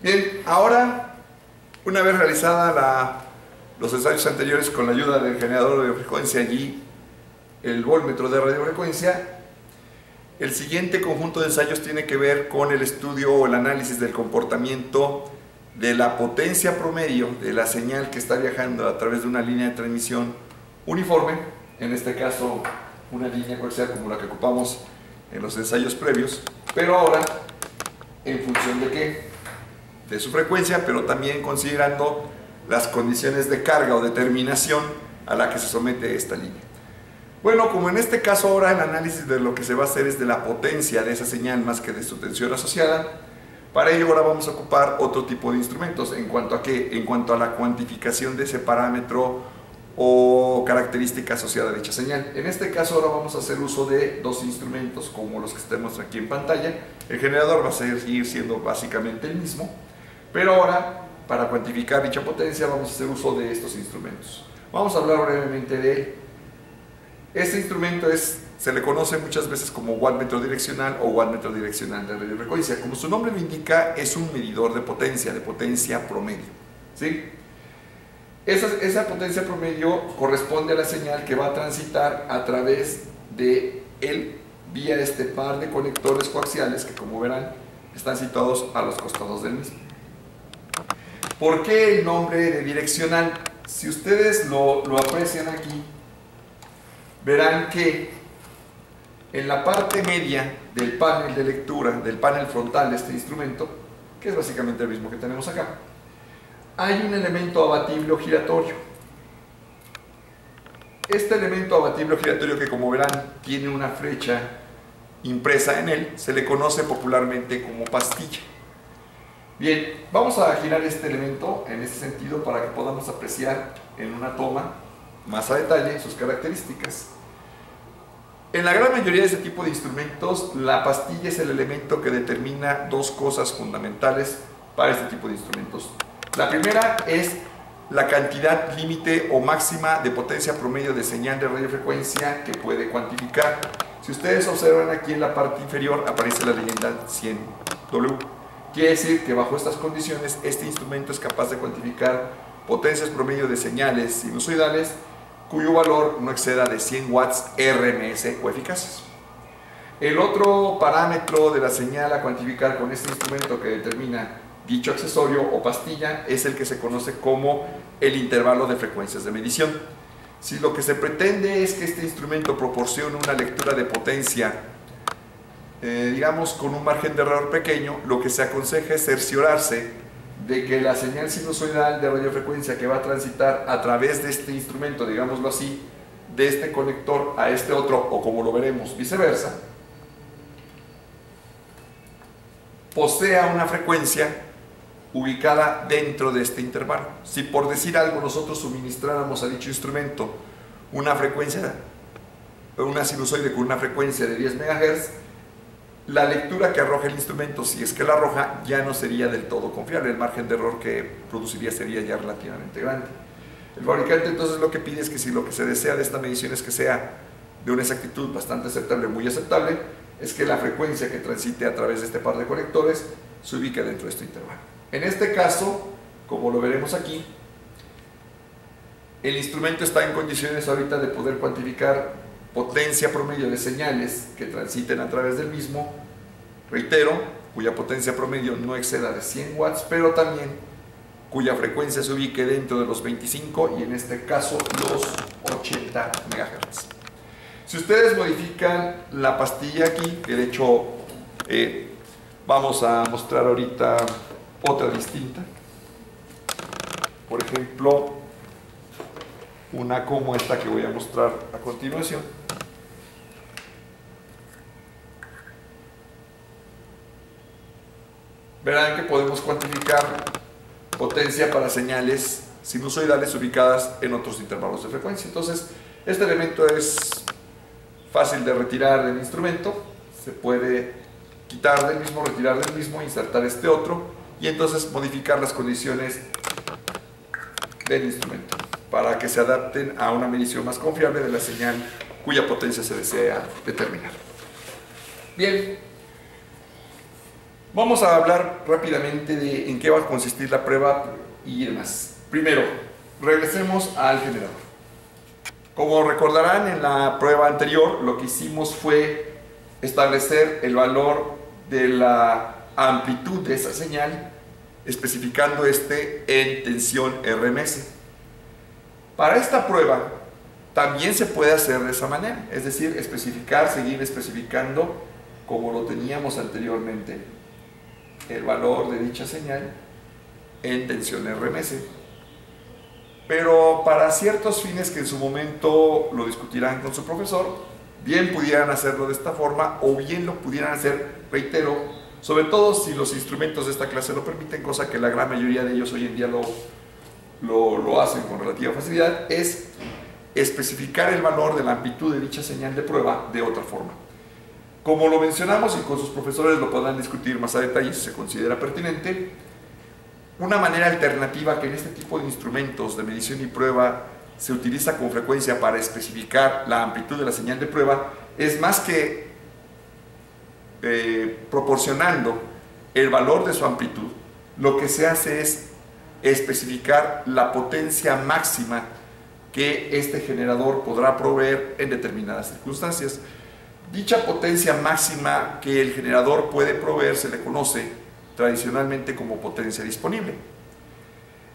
Bien, ahora, una vez realizada los ensayos anteriores con la ayuda del generador de radiofrecuencia y el voltmetro de radiofrecuencia, el siguiente conjunto de ensayos tiene que ver con el estudio o el análisis del comportamiento de la potencia promedio de la señal que está viajando a través de una línea de transmisión uniforme, en este caso una línea coaxial como la que ocupamos en los ensayos previos, pero ahora en función de qué, de su frecuencia, pero también considerando las condiciones de carga o de terminación a la que se somete esta línea. Bueno, como en este caso ahora el análisis de lo que se va a hacer es de la potencia de esa señal más que de su tensión asociada, para ello ahora vamos a ocupar otro tipo de instrumentos. ¿En cuanto a qué? En cuanto a la cuantificación de ese parámetro o característica asociada a dicha señal. En este caso ahora vamos a hacer uso de dos instrumentos como los que tenemos aquí en pantalla. El generador va a seguir siendo básicamente el mismo, pero ahora para cuantificar dicha potencia vamos a hacer uso de estos instrumentos. Vamos a hablar brevemente de él. Este instrumento se le conoce muchas veces como wattmetro direccional o wattmetro direccional de radiofrecuencia. Como su nombre lo indica, es un medidor de potencia promedio, ¿sí? Esa potencia promedio corresponde a la señal que va a transitar a través de él vía este par de conectores coaxiales que, como verán, están situados a los costados del mismo. ¿Por qué el nombre de direccional? Si ustedes lo aprecian aquí, verán que en la parte media del panel de lectura, del panel frontal de este instrumento, que es básicamente el mismo que tenemos acá, hay un elemento abatible o giratorio. Este elemento abatible o giratorio, que como verán tiene una flecha impresa en él, se le conoce popularmente como pastilla. Bien, vamos a girar este elemento en este sentido para que podamos apreciar en una toma más a detalle sus características. En la gran mayoría de este tipo de instrumentos, la pastilla es el elemento que determina dos cosas fundamentales para este tipo de instrumentos. La primera es la cantidad límite o máxima de potencia promedio de señal de radiofrecuencia que puede cuantificar. Si ustedes observan aquí en la parte inferior aparece la leyenda 100W. Quiere decir que bajo estas condiciones este instrumento es capaz de cuantificar potencias promedio de señales sinusoidales cuyo valor no exceda de 100 watts RMS o eficaces. El otro parámetro de la señal a cuantificar con este instrumento que determina dicho accesorio o pastilla es el que se conoce como el intervalo de frecuencias de medición. Si lo que se pretende es que este instrumento proporcione una lectura de potencia, digamos con un margen de error pequeño, lo que se aconseja es cerciorarse de que la señal sinusoidal de radiofrecuencia que va a transitar a través de este instrumento, digámoslo así, de este conector a este otro, o como lo veremos, viceversa, posea una frecuencia ubicada dentro de este intervalo. Si por decir algo nosotros suministráramos a dicho instrumento una frecuencia, una sinusoide con una frecuencia de 10 MHz, la lectura que arroja el instrumento, si es que la arroja, ya no sería del todo confiable. El margen de error que produciría sería ya relativamente grande. El fabricante entonces lo que pide es que si lo que se desea de esta medición es que sea de una exactitud bastante aceptable, muy aceptable, es que la frecuencia que transite a través de este par de conectores se ubique dentro de este intervalo. En este caso, como lo veremos aquí, el instrumento está en condiciones ahorita de poder cuantificar potencia promedio de señales que transiten a través del mismo, reitero, cuya potencia promedio no exceda de 100 watts, pero también cuya frecuencia se ubique dentro de los 25 y en este caso los 80 MHz. Si ustedes modifican la pastilla aquí, que de hecho vamos a mostrar ahorita otra distinta, por ejemplo una como esta que voy a mostrar a continuación, verán que podemos cuantificar potencia para señales sinusoidales ubicadas en otros intervalos de frecuencia. Entonces, este elemento es fácil de retirar del instrumento, se puede quitar del mismo, retirar del mismo, insertar este otro y entonces modificar las condiciones del instrumento para que se adapten a una medición más confiable de la señal cuya potencia se desea determinar. Bien, Vamos a hablar rápidamente de en qué va a consistir la prueba y demás. Primero, regresemos al generador. Como recordarán, en la prueba anterior lo que hicimos fue establecer el valor de la amplitud de esa señal, especificando este en tensión RMS. Para esta prueba también se puede hacer de esa manera, es decir, seguir especificando como lo teníamos anteriormente, el valor de dicha señal en tensión RMS. Pero para ciertos fines que en su momento lo discutirán con su profesor, bien pudieran hacerlo de esta forma o bien lo pudieran hacer, reitero, sobre todo si los instrumentos de esta clase lo permiten, cosa que la gran mayoría de ellos hoy en día lo hacen con relativa facilidad, es especificar el valor de la amplitud de dicha señal de prueba de otra forma. Como lo mencionamos y con sus profesores lo podrán discutir más a detalle si se considera pertinente, una manera alternativa que en este tipo de instrumentos de medición y prueba se utiliza con frecuencia para especificar la amplitud de la señal de prueba es más que proporcionando el valor de su amplitud, lo que se hace es especificar la potencia máxima que este generador podrá proveer en determinadas circunstancias. Dicha potencia máxima que el generador puede proveer se le conoce tradicionalmente como potencia disponible.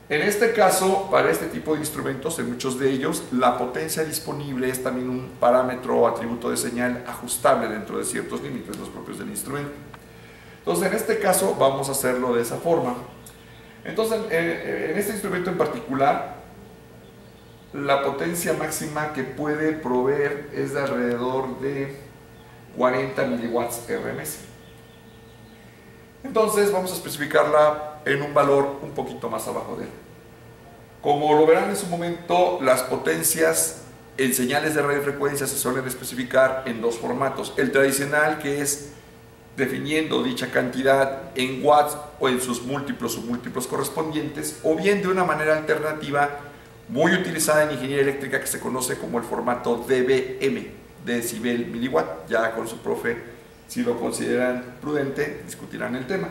En este caso, para este tipo de instrumentos, en muchos de ellos, la potencia disponible es también un parámetro o atributo de señal ajustable dentro de ciertos límites, los propios del instrumento. Entonces, en este caso, vamos a hacerlo de esa forma. Entonces, en este instrumento en particular, la potencia máxima que puede proveer es de alrededor de 40 miliwatts RMS. Entonces vamos a especificarla en un valor un poquito más abajo de él. Como lo verán en su momento, las potencias en señales de radiofrecuencia se suelen especificar en dos formatos. El tradicional, que es definiendo dicha cantidad en watts o en sus múltiplos o submúltiplos correspondientes, o bien de una manera alternativa muy utilizada en ingeniería eléctrica que se conoce como el formato dBm, decibel miliwatt. Ya con su profe, si lo consideran prudente, discutirán el tema.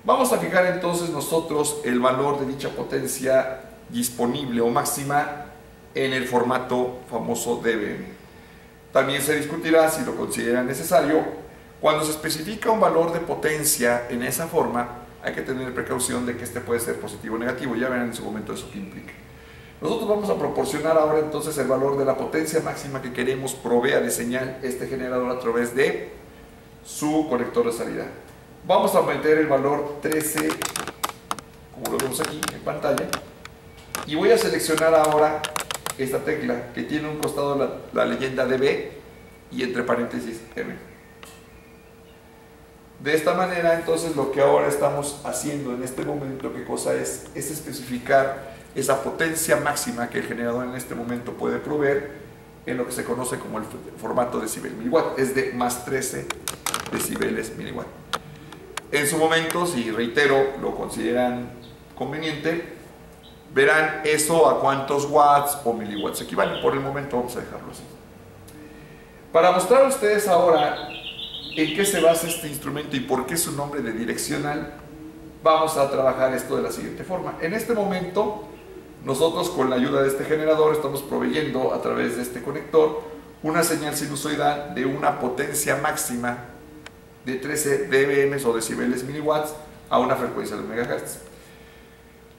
Vamos a fijar entonces nosotros el valor de dicha potencia disponible o máxima en el formato famoso dBm. También se discutirá, si lo consideran necesario, cuando se especifica un valor de potencia en esa forma, hay que tener precaución de que este puede ser positivo o negativo. Ya verán en su momento eso que implica. Nosotros vamos a proporcionar ahora entonces el valor de la potencia máxima que queremos provea de señal este generador a través de su conector de salida. Vamos a meter el valor 13, como lo vemos aquí en pantalla, y voy a seleccionar ahora esta tecla que tiene un costado la leyenda dB y entre paréntesis M. De esta manera entonces lo que ahora estamos haciendo en este momento, ¿qué cosa es? Es especificar esa potencia máxima que el generador en este momento puede proveer en lo que se conoce como el formato decibel miliwatt, es de más 13 decibeles miliwatt. En su momento, si reitero, lo consideran conveniente, verán eso a cuántos watts o miliwatts equivalen. Por el momento vamos a dejarlo así. Para mostrar a ustedes ahora en qué se basa este instrumento y por qué su nombre de direccional, vamos a trabajar esto de la siguiente forma. En este momento, nosotros con la ayuda de este generador estamos proveyendo a través de este conector una señal sinusoidal de una potencia máxima de 13 dBm o decibeles miliwatts a una frecuencia de MHz.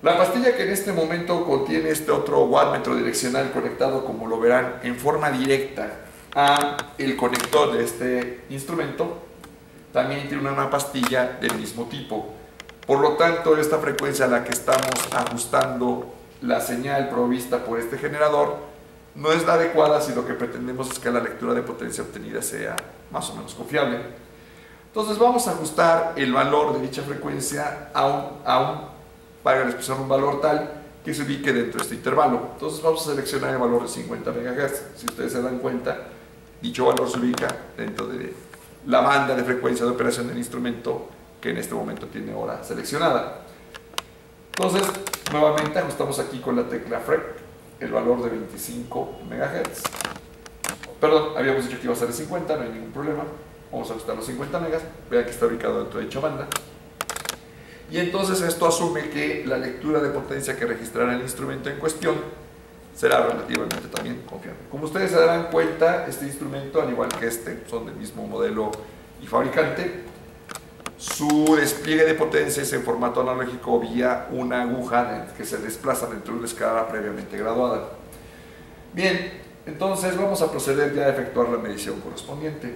La pastilla que en este momento contiene este otro wattmetro direccional conectado, como lo verán, en forma directa a el conector de este instrumento, también tiene una pastilla del mismo tipo. Por lo tanto, esta frecuencia a la que estamos ajustando la señal provista por este generador no es la adecuada si lo que pretendemos es que la lectura de potencia obtenida sea más o menos confiable. Entonces vamos a ajustar el valor de dicha frecuencia para expresar un valor tal que se ubique dentro de este intervalo. Entonces vamos a seleccionar el valor de 50 MHz. Si ustedes se dan cuenta, dicho valor se ubica dentro de la banda de frecuencia de operación del instrumento que en este momento tiene ahora seleccionada. Entonces, nuevamente ajustamos aquí con la tecla FREC el valor de 25 MHz. Perdón, habíamos dicho que iba a ser de 50, no hay ningún problema. vamos a ajustar los 50 megas, vean que está ubicado dentro de dicha banda. Y entonces esto asume que la lectura de potencia que registrará el instrumento en cuestión será relativamente también confiable. Como ustedes se darán cuenta, este instrumento, al igual que este, son del mismo modelo y fabricante. Su despliegue de potencia es en formato analógico vía una aguja que se desplaza dentro de una escala previamente graduada. Bien, entonces vamos a proceder ya a efectuar la medición correspondiente.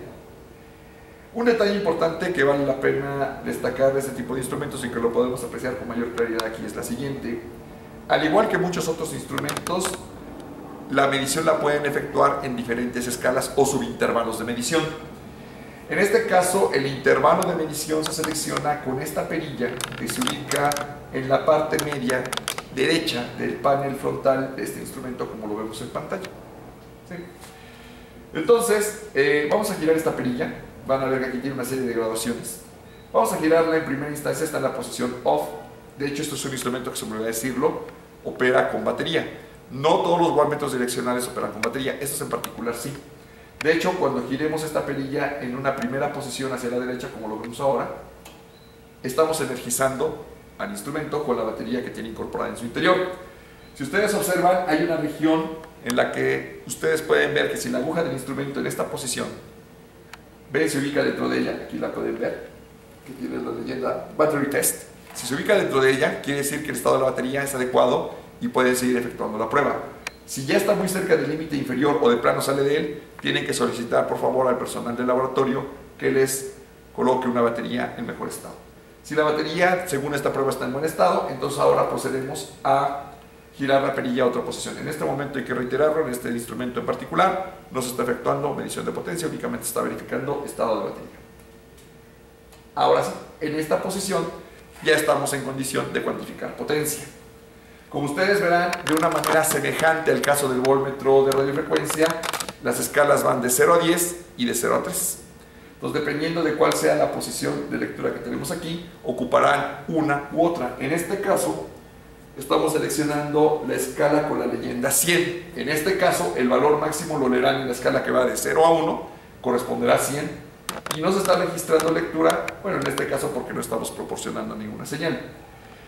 Un detalle importante que vale la pena destacar de este tipo de instrumentos y que lo podemos apreciar con mayor claridad aquí es la siguiente. Al igual que muchos otros instrumentos, la medición la pueden efectuar en diferentes escalas o subintervalos de medición. En este caso, el intervalo de medición se selecciona con esta perilla que se ubica en la parte media derecha del panel frontal de este instrumento, como lo vemos en pantalla. ¿Sí? Entonces, vamos a girar esta perilla. Van a ver que aquí tiene una serie de graduaciones. Vamos a girarla en primera instancia, está en la posición off. De hecho, esto es un instrumento que, se me olvidó decirlo, opera con batería. No todos los wattmetros direccionales operan con batería, estos en particular sí. De hecho, cuando giremos esta perilla en una primera posición hacia la derecha, como lo vemos ahora, estamos energizando al instrumento con la batería que tiene incorporada en su interior. Si ustedes observan, hay una región en la que ustedes pueden ver que si la aguja del instrumento en esta posición, ven, se ubica dentro de ella, aquí la pueden ver, que tiene la leyenda Battery Test. Si se ubica dentro de ella, quiere decir que el estado de la batería es adecuado y pueden seguir efectuando la prueba. Si ya está muy cerca del límite inferior o de plano sale de él, tienen que solicitar por favor al personal del laboratorio que les coloque una batería en mejor estado. Si la batería, según esta prueba, está en buen estado, entonces ahora procedemos a girar la perilla a otra posición. En este momento hay que reiterarlo, en este instrumento en particular no se está efectuando medición de potencia, únicamente se está verificando estado de batería. Ahora sí, en esta posición ya estamos en condición de cuantificar potencia. Como ustedes verán, de una manera semejante al caso del voltmetro de radiofrecuencia, las escalas van de 0 a 10 y de 0 a 3. Entonces, dependiendo de cuál sea la posición de lectura que tenemos aquí, ocuparán una u otra. En este caso, estamos seleccionando la escala con la leyenda 100. En este caso, el valor máximo lo leerán en la escala que va de 0 a 1, corresponderá a 100. Y no se está registrando lectura, bueno, en este caso porque no estamos proporcionando ninguna señal.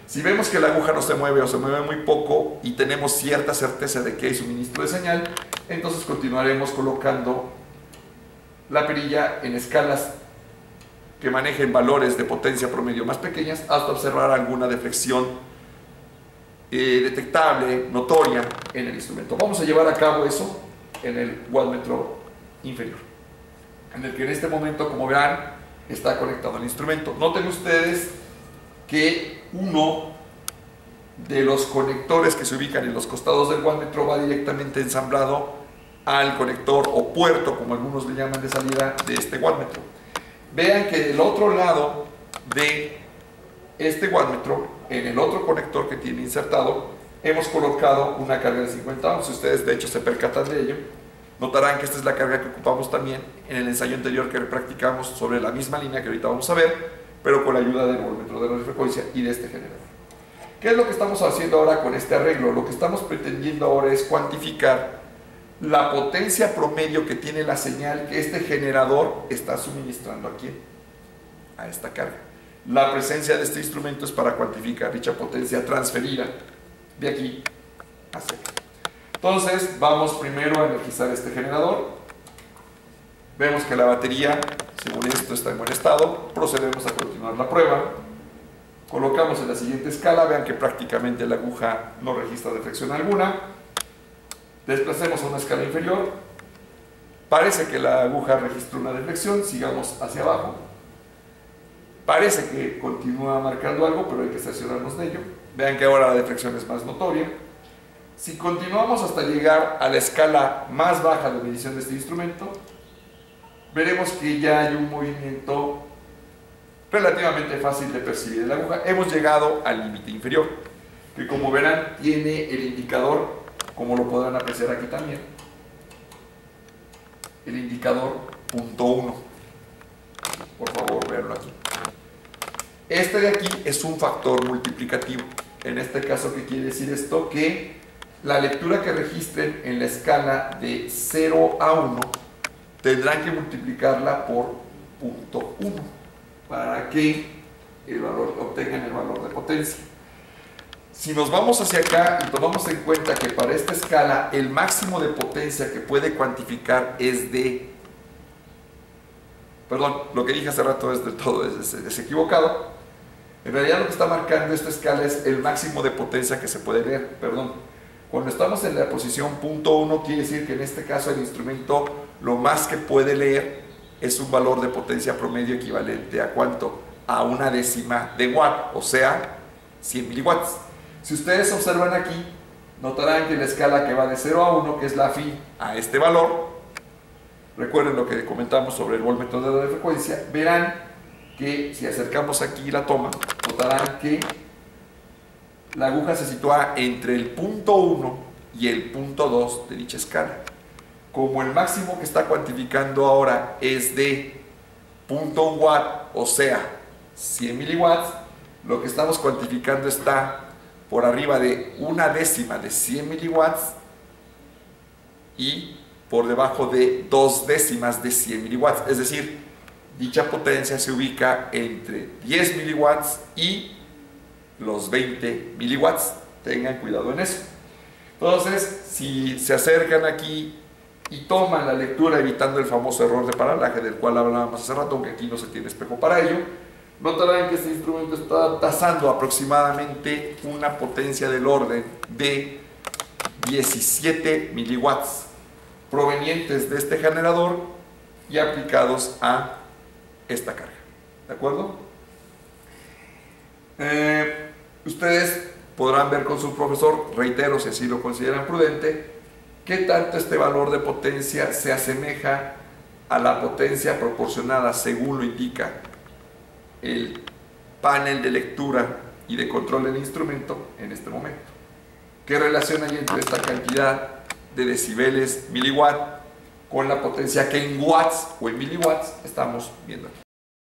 Si vemos que la aguja no se mueve o se mueve muy poco y tenemos cierta certeza de que hay suministro de señal, entonces continuaremos colocando la perilla en escalas que manejen valores de potencia promedio más pequeñas hasta observar alguna deflexión detectable, notoria en el instrumento. Vamos a llevar a cabo eso en el wattmetro inferior, en el que en este momento, como verán, está conectado el instrumento. Noten ustedes que uno de los conectores que se ubican en los costados del wattmetro va directamente ensamblado al conector o puerto, como algunos le llaman, de salida de este wattmetro. Vean que del otro lado de este wattmetro, en el otro conector que tiene insertado, hemos colocado una carga de 50 ohms. Si ustedes de hecho se percatan de ello, notarán que esta es la carga que ocupamos también en el ensayo anterior que practicamos sobre la misma línea que ahorita vamos a ver, pero con la ayuda del voltmetro de radiofrecuencia y de este generador. ¿Qué es lo que estamos haciendo ahora con este arreglo? Lo que estamos pretendiendo ahora es cuantificar la potencia promedio que tiene la señal que este generador está suministrando aquí a esta carga. La presencia de este instrumento es para cuantificar dicha potencia transferida de aquí hacia aquí. Entonces vamos primero a energizar este generador. Vemos que la batería, según esto, está en buen estado. Procedemos a continuar la prueba. Colocamos en la siguiente escala. Vean que prácticamente la aguja no registra deflexión alguna. Desplacemos a una escala inferior. Parece que la aguja registró una deflexión. Sigamos hacia abajo. Parece que continúa marcando algo, pero hay que estacionarnos de ello. Vean que ahora la deflexión es más notoria. Si continuamos hasta llegar a la escala más baja de medición de este instrumento, veremos que ya hay un movimiento relativamente fácil de percibir de la aguja. Hemos llegado al límite inferior, que como verán tiene el indicador, como lo podrán apreciar aquí también, el indicador .1. Por favor, véanlo aquí. Este de aquí es un factor multiplicativo. En este caso, ¿qué quiere decir esto? Que la lectura que registren en la escala de 0 a 1 tendrán que multiplicarla por .1 para que obtengan el valor de potencia. Si nos vamos hacia acá y tomamos en cuenta que para esta escala el máximo de potencia que puede cuantificar es de... Perdón, lo que dije hace rato es del todo es equivocado. En realidad lo que está marcando esta escala es el máximo de potencia que se puede leer. Perdón. Cuando estamos en la posición .1 quiere decir que en este caso el instrumento lo más que puede leer es un valor de potencia promedio equivalente a ¿cuánto? A 1/10 de watt, o sea, 100 miliwatts. Si ustedes observan aquí, notarán que la escala que va de 0 a 1, que es la afín a este valor, recuerden lo que comentamos sobre el voltmetro de radiofrecuencia, verán que si acercamos aquí la toma, notarán que la aguja se sitúa entre el punto 1 y el punto 2 de dicha escala. Como el máximo que está cuantificando ahora es de 0.1 watt, o sea, 100 miliwatts, lo que estamos cuantificando está por arriba de 1/10 de 100 miliwatts y por debajo de 2/10 de 100 miliwatts. Es decir, dicha potencia se ubica entre 10 miliwatts y los 20 miliwatts. Tengan cuidado en eso. Entonces, si se acercan aquí y toman la lectura evitando el famoso error de paralaje del cual hablábamos hace rato, aunque aquí no se tiene espejo para ello, notarán que este instrumento está tasando aproximadamente una potencia del orden de 17 miliwatts provenientes de este generador y aplicados a esta carga. ¿De acuerdo? Ustedes podrán ver con su profesor, reitero, si así lo consideran prudente, qué tanto este valor de potencia se asemeja a la potencia proporcionada según lo indica el panel de lectura y de control del instrumento en este momento. ¿Qué relación hay entre esta cantidad de decibeles miliwatt con la potencia que en watts o en miliwatts estamos viendo aquí?